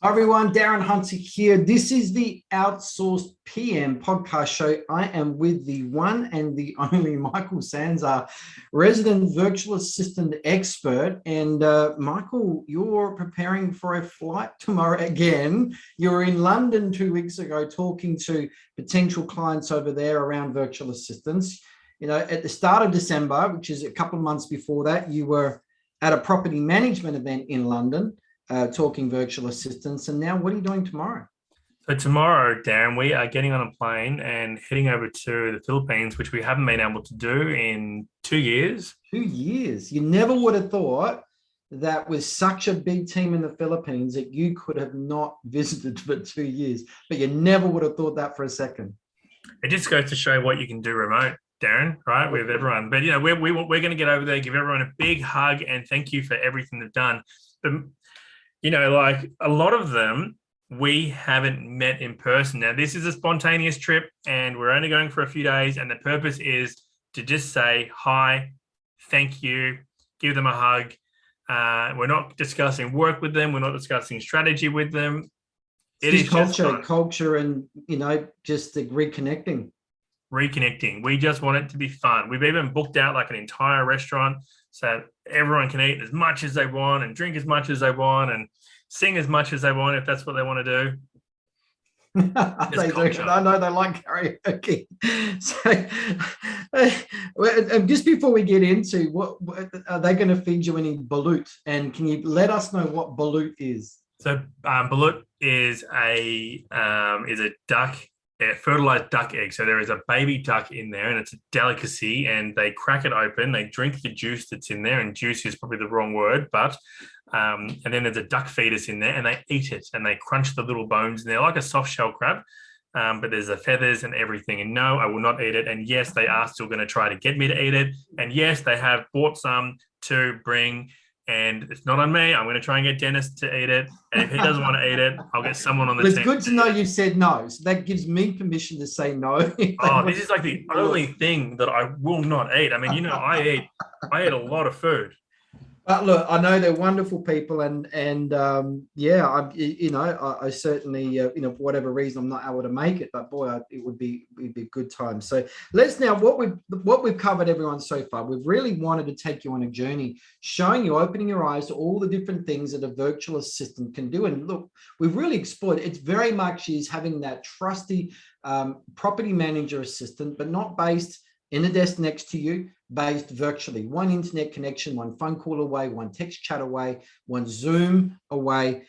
Hi everyone, Darren Hunter here. This is the Outsourced PM Podcast show. I am with the one and the only Michael Sansa, resident virtual assistant expert. And Michael, you're preparing for a flight tomorrow again. You were in London 2 weeks ago talking to potential clients over there around virtual assistants. You know, at the start of December, which is a couple of months before that, you were at a property management event in London. Talking virtual assistants. And now what are you doing tomorrow? So tomorrow, Darren, we are getting on a plane and heading over to the Philippines, which we haven't been able to do in 2 years. 2 years. You never would have thought that with such a big team in the Philippines that you could have not visited for 2 years, but you never would have thought that for a second. It just goes to show what you can do remote, Darren, right, with everyone. But, you know, we're going to get over there, give everyone a big hug and thank you for everything they've done. But, you know, like a lot of them, we haven't met in person. Now, this is a spontaneous trip and we're only going for a few days. And the purpose is to just say hi, thank you, give them a hug. We're not discussing work with them. We're not discussing strategy with them. It is culture and, you know, just the reconnecting. We just want it to be fun. We've even booked out like an entire restaurant so everyone can eat as much as they want and drink as much as they want and sing as much as they want if that's what they want to do. They do. I know they like karaoke. So, just before we get into what are they going to feed you any balut? And can you let us know what balut is? So balut is a duck. A fertilized duck egg. So there is a baby duck in there and it's a delicacy and they crack it open, they drink the juice that's in there, and juice is probably the wrong word, but and then there's a duck fetus in there and they eat it and they crunch the little bones and they're like a soft shell crab, but there's the feathers and everything. And no, I will not eat it. And yes, they are still going to try to get me to eat it. And yes, they have bought some to bring. And it's not on me. I'm going to try and get Dennis to eat it. And if he doesn't want to eat it, I'll get someone on the team. It's good to know you said no. So that gives me permission to say no. This is like the only thing that I will not eat. I mean, you know, I eat a lot of food. But look, I know they're wonderful people, and I certainly, you know, for whatever reason, I'm not able to make it. But boy, it would be a good time. So let's now what we've covered, everyone, so far. We've really wanted to take you on a journey, showing you, opening your eyes to all the different things that a virtual assistant can do. And look, we've really explored. It's very much is having that trusty property manager assistant, but not based in the desk next to you, based virtually. One internet connection, one phone call away, one text chat away, one Zoom away.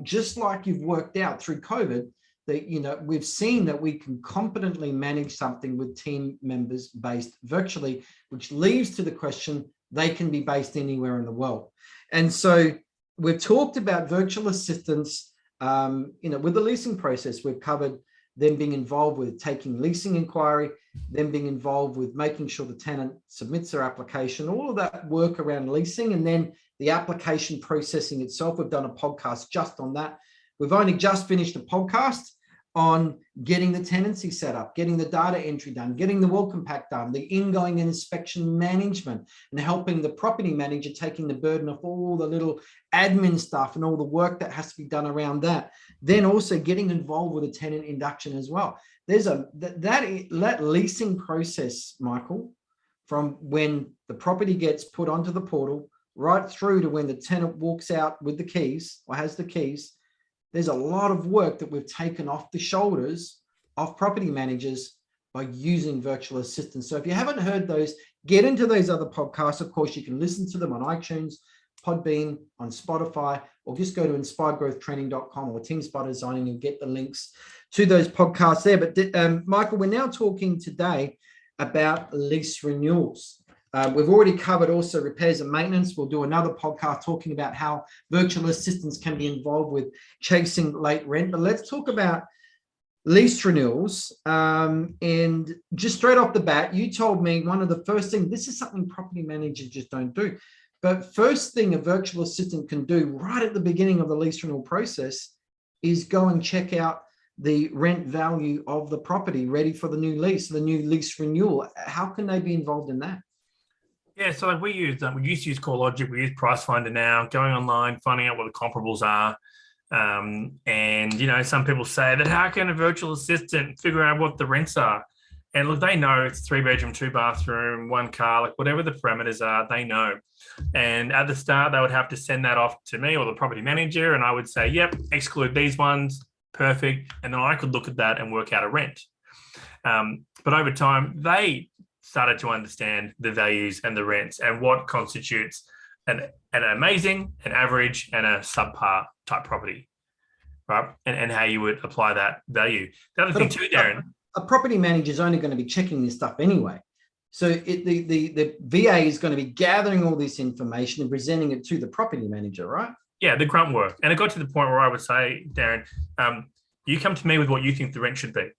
Just like you've worked out through COVID, that, you know, we've seen that we can competently manage something with team members based virtually, which leads to the question, they can be based anywhere in the world. And so we've talked about virtual assistants, you know, with the leasing process. We've covered them being involved with taking leasing inquiry, them being involved with making sure the tenant submits their application, all of that work around leasing, and then the application processing itself. We've done a podcast just on that. We've only just finished a podcast on getting the tenancy set up, getting the data entry done, getting the welcome pack done, the ingoing inspection management, and helping the property manager taking the burden of all the little admin stuff and all the work that has to be done around that. Then also getting involved with a tenant induction as well. There's that leasing process, Michael, from when the property gets put onto the portal right through to when the tenant walks out with the keys or has the keys. There's a lot of work that we've taken off the shoulders of property managers by using virtual assistants. So if you haven't heard those, get into those other podcasts. Of course, you can listen to them on iTunes, Podbean, on Spotify, or just go to inspiredgrowthtraining.com or Team Spot Design and you'll get the links to those podcasts there. But Michael, we're now talking today about lease renewals. We've already covered also repairs and maintenance. We'll do another podcast talking about how virtual assistants can be involved with chasing late rent. But let's talk about lease renewals. And just straight off the bat, you told me one of the first things, this is something property managers just don't do. But first thing a virtual assistant can do right at the beginning of the lease renewal process is go and check out the rent value of the property ready for the new lease, the new lease renewal. How can they be involved in that? Yeah, so like we used to use CoreLogic, we use Price Finder now, going online, finding out what the comparables are. And, some people say that how can a virtual assistant figure out what the rents are? And look, they know it's 3-bedroom, 2-bathroom, 1 car, like whatever the parameters are, they know. And at the start, they would have to send that off to me or the property manager. And I would say, yep, exclude these ones, perfect. And then I could look at that and work out a rent. But over time, they started to understand the values and the rents and what constitutes an amazing, an average, and a subpar type property, right? And how you would apply that value. The other thing too, Darren. A property manager is only going to be checking this stuff anyway. So the VA is going to be gathering all this information and presenting it to the property manager, right? Yeah, the grunt work. And it got to the point where I would say, Darren, you come to me with what you think the rent should be,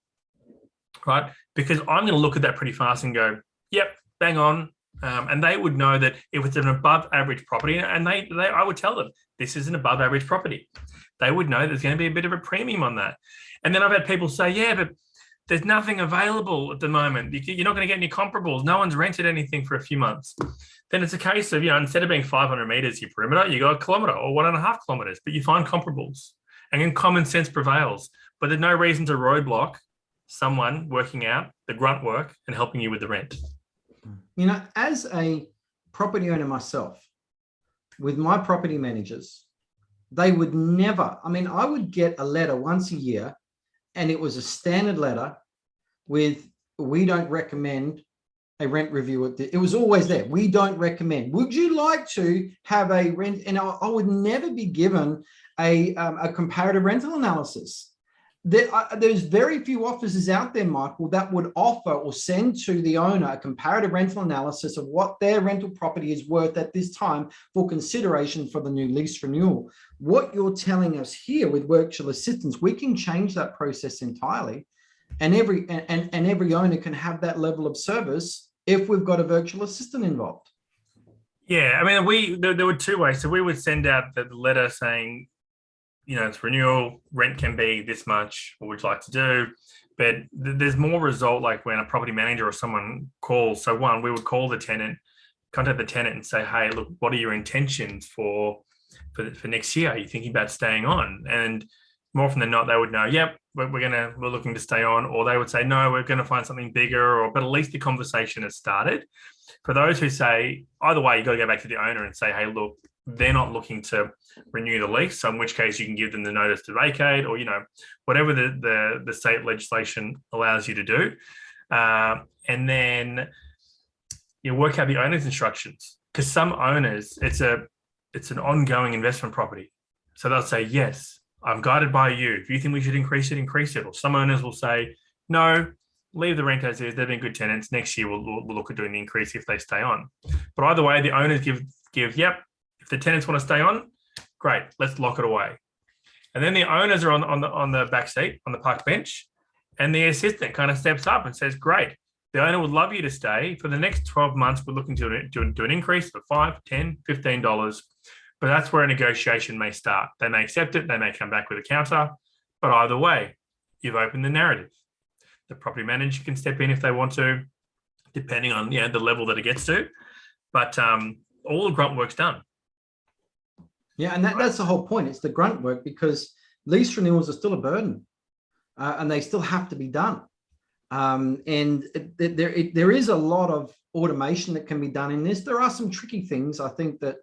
right? Because I'm going to look at that pretty fast and go, yep, bang on. And they would know that if it's an above average property, and I would tell them, this is an above average property. They would know there's going to be a bit of a premium on that. And then I've had people say, yeah, but there's nothing available at the moment. You're not going to get any comparables. No one's rented anything for a few months. Then it's a case of, instead of being 500 meters your perimeter, you go a kilometer or 1.5 kilometers, but you find comparables. And then common sense prevails. But there's no reason to roadblock someone working out the grunt work and helping you with the rent. As a property owner myself, with my property managers, they would never, I would get a letter once a year, and it was a standard letter with, we don't recommend a rent review. It was always there. We don't recommend. Would you like to have a rent? And I would never be given a comparative rental analysis. There's very few offices out there, Michael, that would offer or send to the owner a comparative rental analysis of what their rental property is worth at this time for consideration for the new lease renewal. What you're telling us here with virtual assistants, we can change that process entirely, and every owner can have that level of service if we've got a virtual assistant involved. Yeah, there were 2 ways. So we would send out the letter saying, it's renewal, rent can be this much, what would you like to do? But there's more result, like when a property manager or someone calls. So one, we would call the tenant, contact the tenant and say, hey, look, what are your intentions for next year? Are you thinking about staying on? And more often than not, they would know, yep, we're looking to stay on. Or they would say, no, we're going to find something bigger, but at least the conversation has started. For those who say, either way, you've got to go back to the owner and say, hey, look, they're not looking to renew the lease. So in which case you can give them the notice to vacate, or, whatever the state legislation allows you to do. And then you work out the owner's instructions, because some owners, it's an ongoing investment property. So they'll say, yes, I'm guided by you. If you think we should increase it. Or some owners will say, no, leave the rent as is. They've been good tenants. Next year we'll look at doing the increase if they stay on. But either way, the owners give yep. If the tenants want to stay on, great, let's lock it away. And then the owners are on the back seat, on the park bench, and the assistant kind of steps up and says, great, the owner would love you to stay. For the next 12 months, we're looking to do an increase of $5, $10, $15. But that's where a negotiation may start. They may accept it, they may come back with a counter, but either way, you've opened the narrative. The property manager can step in if they want to, depending on the level that it gets to. But all the grunt work's done. Yeah, and that's the whole point. It's the grunt work, because lease renewals are still a burden, and they still have to be done. And there is a lot of automation that can be done in this. There are some tricky things, I think, that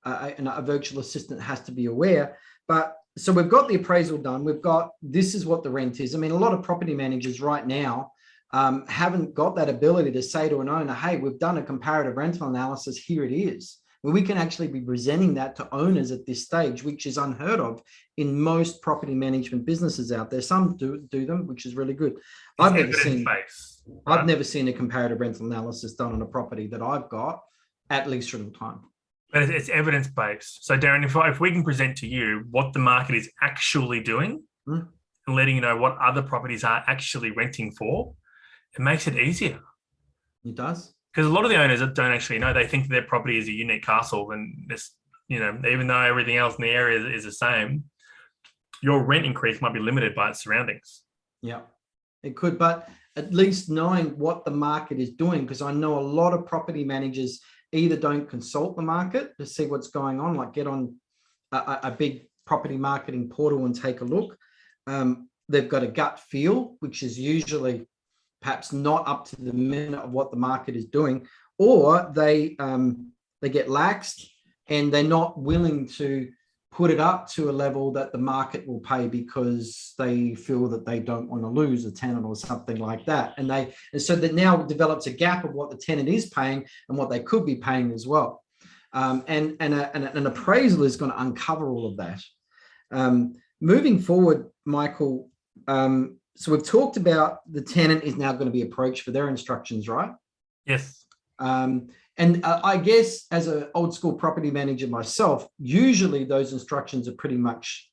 a virtual assistant has to be aware. But so we've got the appraisal done. We've got, this is what the rent is. A lot of property managers right now haven't got that ability to say to an owner, hey, we've done a comparative rental analysis, here it is. We can actually be presenting that to owners at this stage, which is unheard of in most property management businesses out there. Some do them, which is really good. I've never seen a comparative rental analysis done on a property that I've got at lease rental time. But it's evidence-based. So Darren, if we can present to you what the market is actually doing and letting you know what other properties are actually renting for, it makes it easier. It does. Because a lot of the owners don't actually know. They think their property is a unique castle, and this, even though everything else in the area is the same, your rent increase might be limited by its surroundings. Yeah, it could, but at least knowing what the market is doing, because I know a lot of property managers either don't consult the market to see what's going on, like get on a big property marketing portal and take a look. They've got a gut feel, which is usually perhaps not up to the minute of what the market is doing, or they get laxed and they're not willing to put it up to a level that the market will pay because they feel that they don't want to lose a tenant or something like that. And so that now develops a gap of what the tenant is paying and what they could be paying as well. And an appraisal is going to uncover all of that. Moving forward, Michael, so we've talked about the tenant is now going to be approached for their instructions, right? Yes. And I guess as an old school property manager myself, usually those instructions are pretty much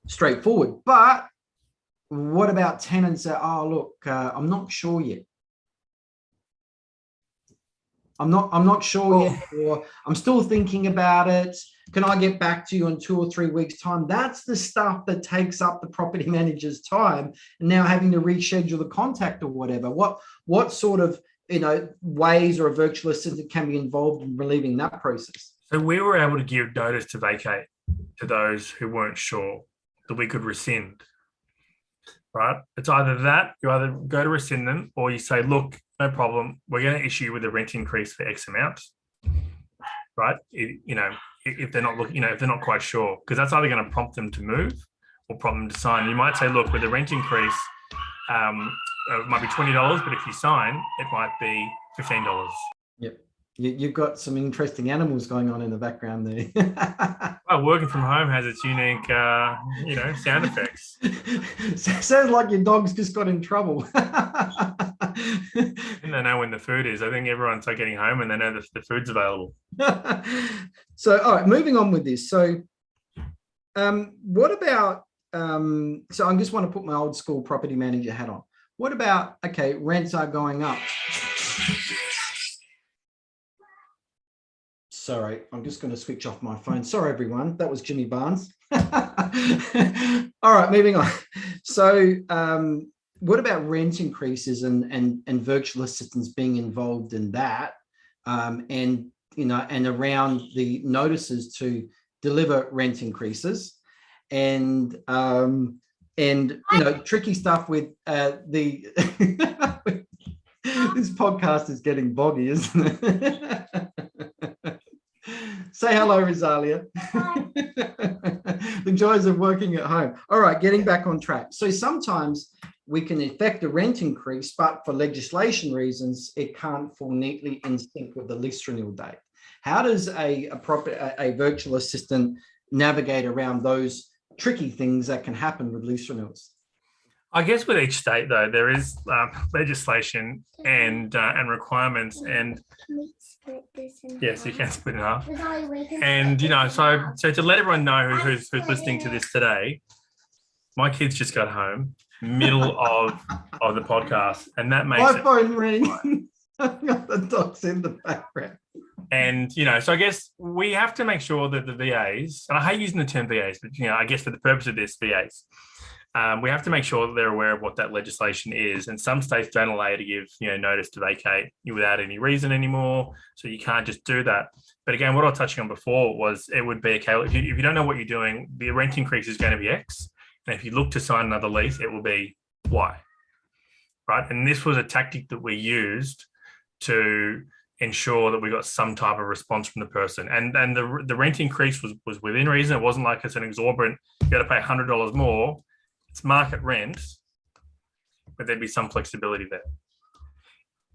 straightforward. But what about tenants that, oh, look, I'm not sure yet. I'm not sure yet, or I'm still thinking about it. Can I get back to you in 2 or 3 weeks' time? That's the stuff that takes up the property manager's time, and now having to reschedule the contact or whatever. What sort of ways or a virtual assistant can be involved in relieving that process? So we were able to give notice to vacate to those who weren't sure that we could rescind. Right? It's either that you either go to rescind them, or you say, look, no problem, we're going to issue you with a rent increase for X amount. Right? If they're not looking, if they're not quite sure, because that's either going to prompt them to move or prompt them to sign. You might say, look, with the rent increase, it might be $20, but if you sign, it might be $15. Yep. You've got some interesting animals going on in the background there. Well, working from home has its unique, sound effects. Sounds like your dog's just got in trouble. And they know when the food is. I think everyone's like getting home and they know the food's available. So, all right, moving on with this. So, what about, so I just want to put my old school property manager hat on. What about, okay, rents are going up. Sorry, I'm just going to switch off my phone. Sorry, everyone. That was Jimmy Barnes. All right, moving on. So what about rent increases and virtual assistants being involved in that? And around the notices to deliver rent increases and tricky stuff with the this podcast is getting boggy, isn't it? Say hello, Rosalia. The joys of working at home. All right, getting back on track. So sometimes we can effect a rent increase, but for legislation reasons, it can't fall neatly in sync with the lease renewal date. How does a virtual assistant navigate around those tricky things that can happen with lease renewals? I guess with each state, though, there is legislation and requirements, and yes, you can split it up. And so to let everyone know who's listening to this today, my kids just got home middle of the podcast, and that makes my phone ring. The dog's in the background. And so I guess we have to make sure that the VAs, and I hate using the term VAs, but I guess for the purpose of this, VAs. We have to make sure that they're aware of what that legislation is. And some states don't allow you to give, notice to vacate without any reason anymore. So you can't just do that. But again, what I was touching on before was it would be, okay, if you don't know what you're doing, the rent increase is going to be X. And if you look to sign another lease, it will be Y. Right? And this was a tactic that we used to ensure that we got some type of response from the person. And the rent increase was within reason. It wasn't like it's an exorbitant, you got to pay $100 more. It's market rent, but there'd be some flexibility there.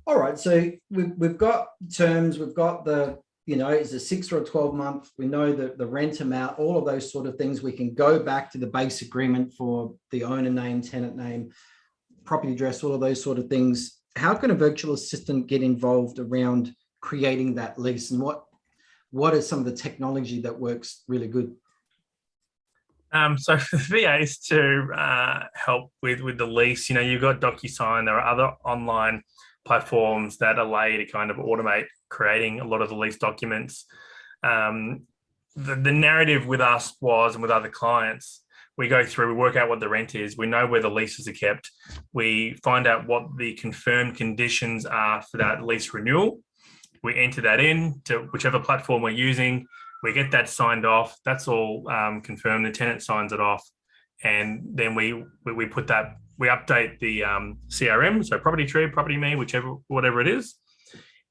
All right, so we've got terms, we've got the, is a 6 or a 12 month, we know the rent amount, all of those sort of things. We can go back to the base agreement for the owner name, tenant name, property address, all of those sort of things. How can a virtual assistant get involved around creating that lease, and what is some of the technology that works really good? So for the VAs to help with the lease, you've got DocuSign. There are other online platforms that allow you to kind of automate creating a lot of the lease documents. The narrative with us was, and with other clients, we go through, we work out what the rent is, we know where the leases are kept, we find out what the confirmed conditions are for that lease renewal. We enter that in to whichever platform we're using. We get that signed off. That's all confirmed. The tenant signs it off. And then we put that, we update the CRM, so Property Tree, Property Me, whatever it is.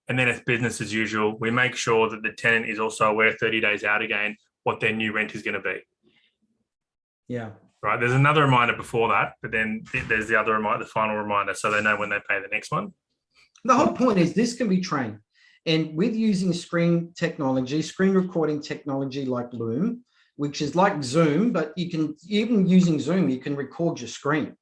And then it's business as usual. We make sure that the tenant is also aware 30 days out again what their new rent is going to be. Yeah. Right. There's another reminder before that, but then there's the other reminder, the final reminder, so they know when they pay the next one. The whole point is this can be trained. And with using screen technology, screen recording technology like Loom, which is like Zoom, but you can, even using Zoom, you can record your screen.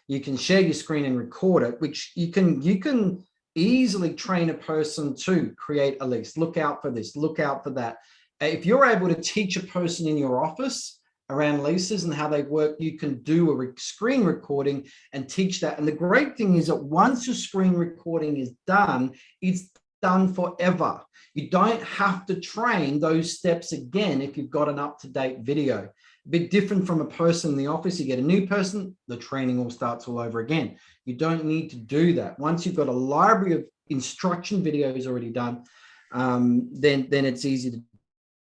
You can share your screen and record it, which you can easily train a person to create a lease. Look out for this, look out for that. If you're able to teach a person in your office around leases and how they work, you can do a screen recording and teach that. And the great thing is that once your screen recording is done, it's done forever. You don't have to train those steps again if you've got an up-to-date video. A bit different from a person in the office. You get a new person, the training all starts all over again. You don't need to do that. Once you've got a library of instruction videos already done, then it's easy to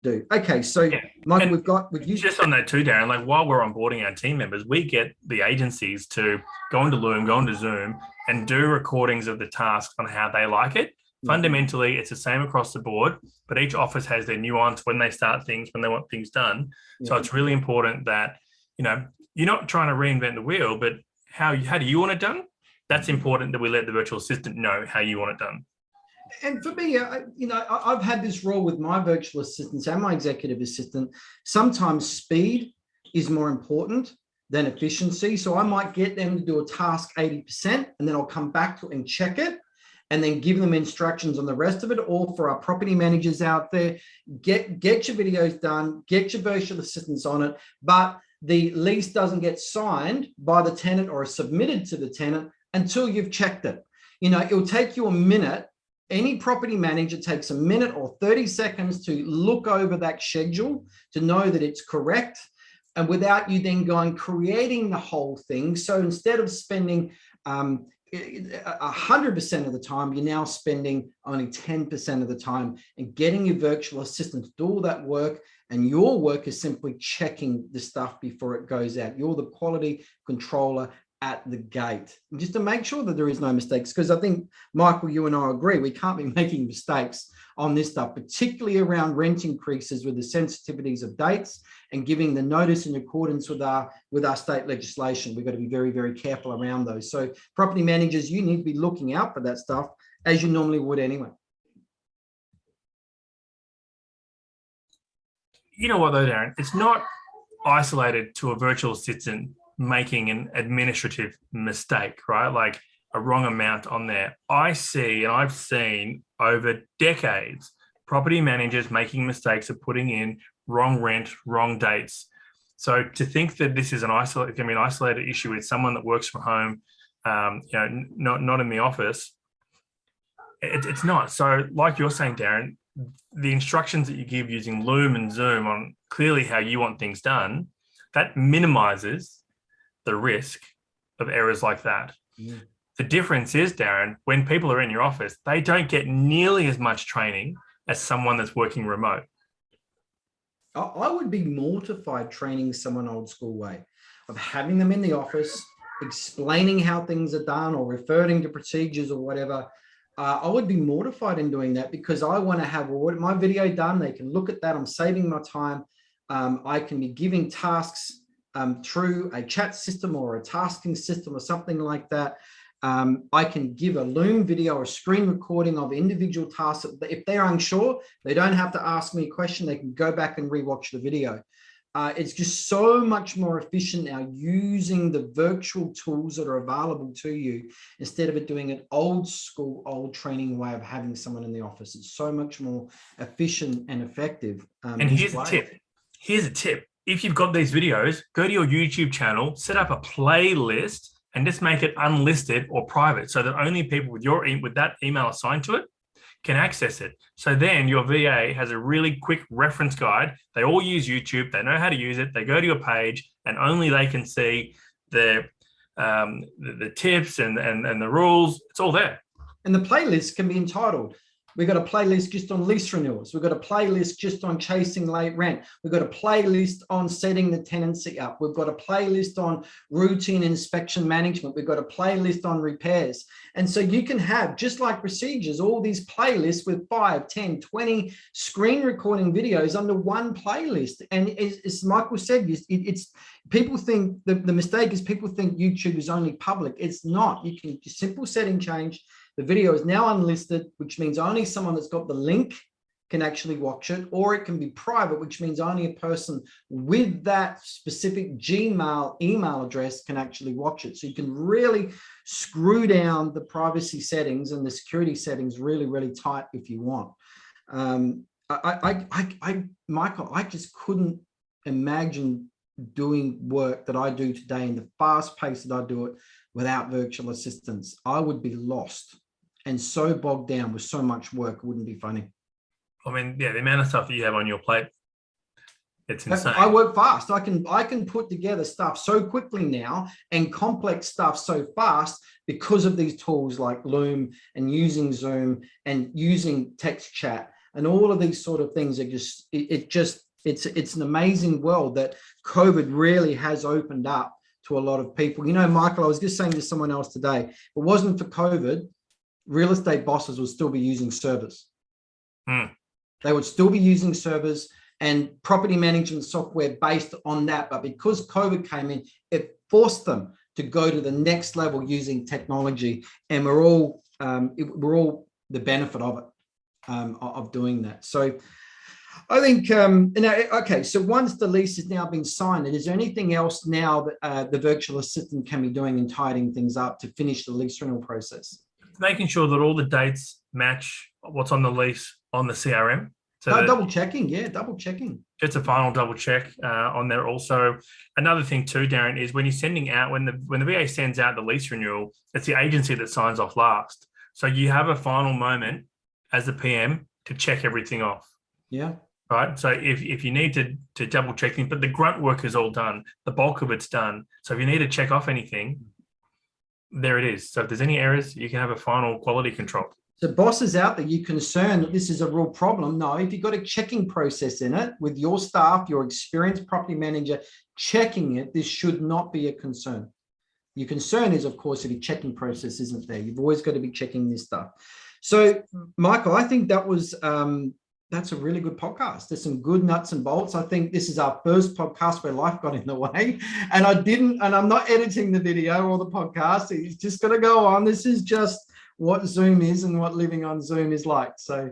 do. Okay, so yeah. Michael, we've used just on that too, Darren, like while we're onboarding our team members, we get the agencies to go into Loom, go into Zoom and do recordings of the task on how they like it. Fundamentally, it's the same across the board, but each office has their nuance when they start things, when they want things done. Yeah. So it's really important that, you're not trying to reinvent the wheel, but how do you want it done? That's important that we let the virtual assistant know how you want it done. And for me, I've had this role with my virtual assistants and my executive assistant. Sometimes speed is more important than efficiency. So I might get them to do a task 80%, and then I'll come back to it and check it, and then give them instructions on the rest of it. Or for our property managers out there, get your videos done, get your virtual assistants on it, but the lease doesn't get signed by the tenant or submitted to the tenant until you've checked it. It'll take you a minute. Any property manager takes a minute or 30 seconds to look over that schedule to know that it's correct, and without you then going creating the whole thing. So instead of spending 100% of the time, you're now spending only 10% of the time and getting your virtual assistant to do all that work. And your work is simply checking the stuff before it goes out. You're the quality controller at the gate, just to make sure that there is no mistakes. Because I think, Michael, you and I agree, we can't be making mistakes on this stuff, particularly around rent increases with the sensitivities of dates and giving the notice in accordance with our state legislation. We've got to be very, very careful around those. So property managers, you need to be looking out for that stuff as you normally would anyway. You know what though, Darren? It's not isolated to a virtual assistant making an administrative mistake, right? Like a wrong amount on there. I've seen over decades, property managers making mistakes of putting in wrong rent, wrong dates. So to think that this is an isolated issue with someone that works from home, not in the office, it's not. So like you're saying, Darren, the instructions that you give using Loom and Zoom on clearly how you want things done, that minimizes the risk of errors like that. Yeah. The difference is, Darren, when people are in your office, they don't get nearly as much training as someone that's working remote. I would be mortified training someone old school way of having them in the office, explaining how things are done or referring to procedures or whatever. I would be mortified in doing that because I want to have my video done. They can look at that. I'm saving my time. I can be giving tasks through a chat system or a tasking system or something like that. I can give a Loom video or a screen recording of individual tasks. If they're unsure, they don't have to ask me a question. They can go back and rewatch the video. It's just so much more efficient now using the virtual tools that are available to you instead of it doing an old school, old training way of having someone in the office. It's so much more efficient and effective. And here's a tip. Here's a tip. If you've got these videos, go to your YouTube channel, set up a playlist, and just make it unlisted or private so that only people with that email assigned to it can access it. So then your VA has a really quick reference guide. They all use YouTube. They know how to use it. They go to your page, and only they can see the tips and the rules. It's all there. And the playlist can be entitled We've got a playlist just on lease renewals. We've got a playlist just on chasing late rent. We've got a playlist on setting the tenancy up. We've got a playlist on routine inspection management. We've got a playlist on repairs. And so you can have, just like procedures, all these playlists with 5, 10, 20 screen recording videos under one playlist. And as Michael said, it's people think, the mistake is people think YouTube is only public. It's not. You can just simple setting change. The video is now unlisted, which means only someone that's got the link can actually watch it, or it can be private, which means only a person with that specific Gmail email address can actually watch it. So you can really screw down the privacy settings and the security settings really, really tight if you want. Michael, I just couldn't imagine doing work that I do today in the fast pace that I do it without virtual assistants. I would be lost and so bogged down with so much work, it wouldn't be funny. I mean, yeah, the amount of stuff that you have on your plate, it's insane. I work fast. I can put together stuff so quickly now and complex stuff so fast because of these tools like Loom and using Zoom and using text chat and all of these sort of things are just, it's an amazing world that COVID really has opened up to a lot of people. You know, Michael, I was just saying to someone else today, if it wasn't for COVID, real estate bosses would still be using servers. They would still be using servers and property management software based on that. But because COVID came in, it forced them to go to the next level using technology. And we're all the benefit of it, of doing that. So I think, okay, so once the lease has now been signed, is there anything else now that the virtual assistant can be doing and tidying things up to finish the lease renewal process? Making sure that all the dates match what's on the lease on the CRM. So double checking, yeah, double checking. It's a final double check on there. Also, another thing too, Darren, is when you're sending out, when the VA sends out the lease renewal, it's the agency that signs off last. So you have a final moment as the PM to check everything off. Yeah. Right. So if you need to double check things, but the grunt work is all done, the bulk of it's done. So if you need to check off anything, there it is. So if there's any errors, you can have a final quality control. So bosses out there, you concerned that this is a real problem? No, if you've got a checking process in it with your staff, your experienced property manager checking it, this should not be a concern. Your concern is, of course, if your checking process isn't there. You've always got to be checking this stuff. So, Michael, I think that was that's a really good podcast. There's some good nuts and bolts. I think this is our first podcast where life got in the way, and I'm not editing the video or the podcast. It's just going to go on. This is just what Zoom is and what living on Zoom is like. So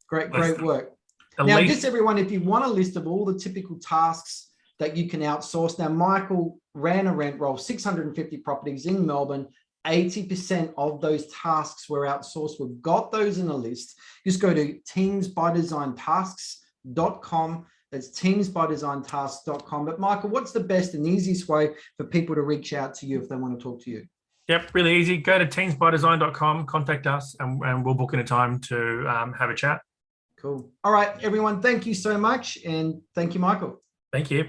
great work. Now, just everyone, if you want a list of all the typical tasks that you can outsource. Now, Michael ran a rent roll, 650 properties in Melbourne. 80% of those tasks were outsourced. We've got those in a list. Just go to teamsbydesigntasks.com. That's teamsbydesigntasks.com. But Michael, what's the best and easiest way for people to reach out to you if they want to talk to you? Yep, really easy. Go to teamsbydesign.com, contact us, and we'll book in a time to have a chat. Cool. All right, everyone, thank you so much. And thank you, Michael. Thank you.